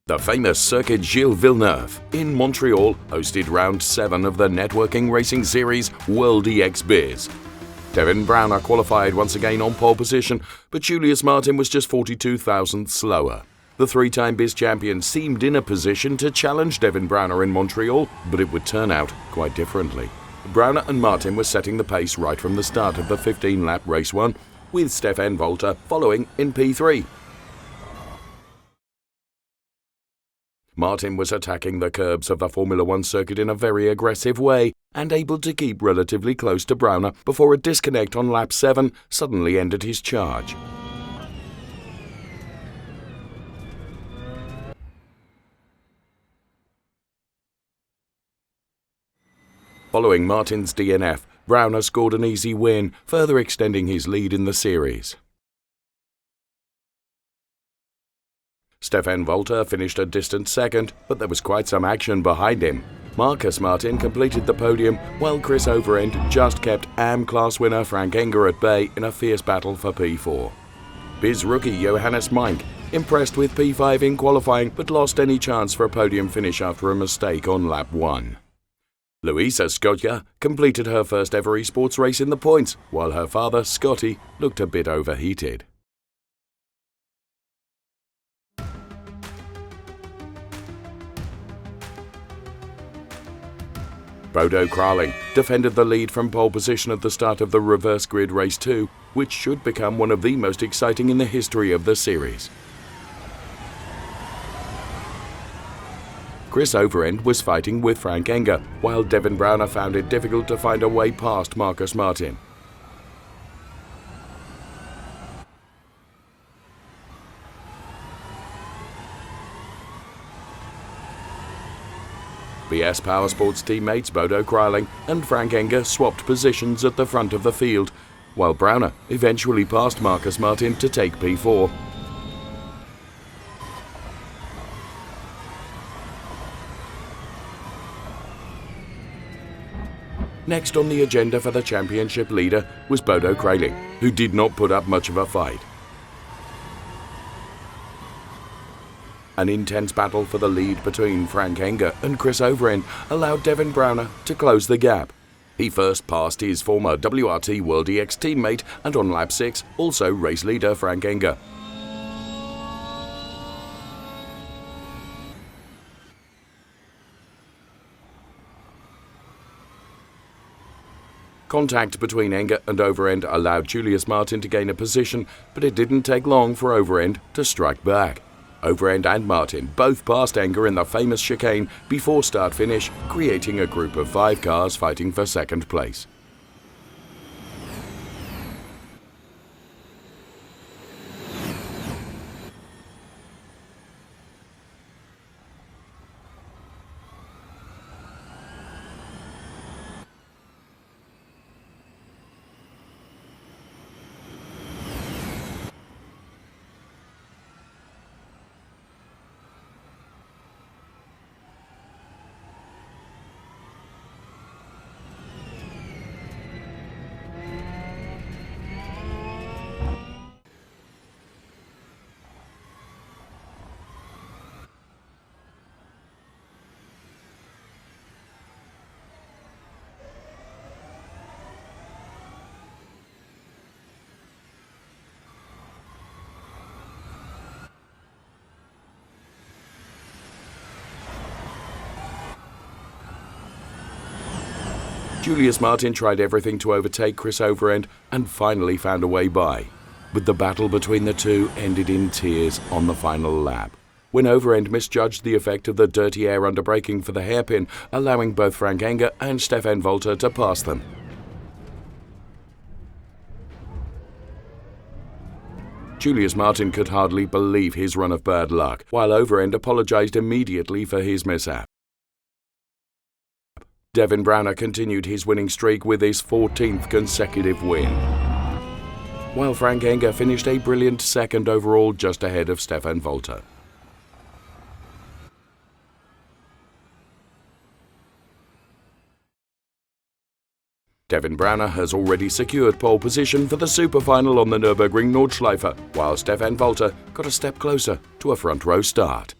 The famous Circuit Gilles Villeneuve in Montreal hosted round 7 of the networking racing series World EX Bizz. Devin Braune qualified once again on pole position, but Julius Martin was just 42 thousandths slower. The three-time Bizz champion seemed in a position to challenge Devin Braune in Montreal, but it would turn out quite differently. Braune and Martin were setting the pace right from the start of the 15-lap race 1, with Devin Braune following in P3. Martin was attacking the curbs of the Formula One circuit in a very aggressive way and able to keep relatively close to Braune before a disconnect on lap 7 suddenly ended his charge. Following Martin's DNF, Braune scored an easy win, further extending his lead in the series. Devin Braune finished a distant second, but there was quite some action behind him. Martin completed the podium, while Chris Overend just kept AM-class winner Frank Enger at bay in a fierce battle for P4. Bizz rookie Johannes Mink impressed with P5 in qualifying, but lost any chance for a podium finish after a mistake on lap 1. Louisa Scotia completed her first ever esports race in the points, while her father, Scotty, looked a bit overheated. Bodo Kraling defended the lead from pole position at the start of the reverse grid race 2, which should become one of the most exciting in the history of the series. Chris Overend was fighting with Frank Enger, while Devin Braune found it difficult to find a way past Martin. BS Powersports teammates Bodo Kraling and Frank Enger swapped positions at the front of the field, while Braune eventually passed Martin to take P4. Next on the agenda for the championship leader was Bodo Kraling, who did not put up much of a fight. An intense battle for the lead between Frank Enger and Chris Overend allowed Devin Braune to close the gap. He first passed his former WRT World EX teammate and on lap 6 also race leader Frank Enger. Contact between Enger and Overend allowed Julius Martin to gain a position, but it didn't take long for Overend to strike back. Overend and Martin both passed Enger in the famous chicane before start-finish, creating a group of 5 cars fighting for second place. Julius Martin tried everything to overtake Chris Overend and finally found a way by. But the battle between the two ended in tears on the final lap, when Overend misjudged the effect of the dirty air under braking for the hairpin, allowing both Frank Enger and Devin Braune to pass them. Julius Martin could hardly believe his run of bad luck, while Overend apologized immediately for his mishap. Devin Braune continued his winning streak with his 14th consecutive win, while Frank Enger finished a brilliant second overall just ahead of Devin Braune. Devin Braune has already secured pole position for the super final on the Nürburgring Nordschleife, while Devin Braune got a step closer to a front row start.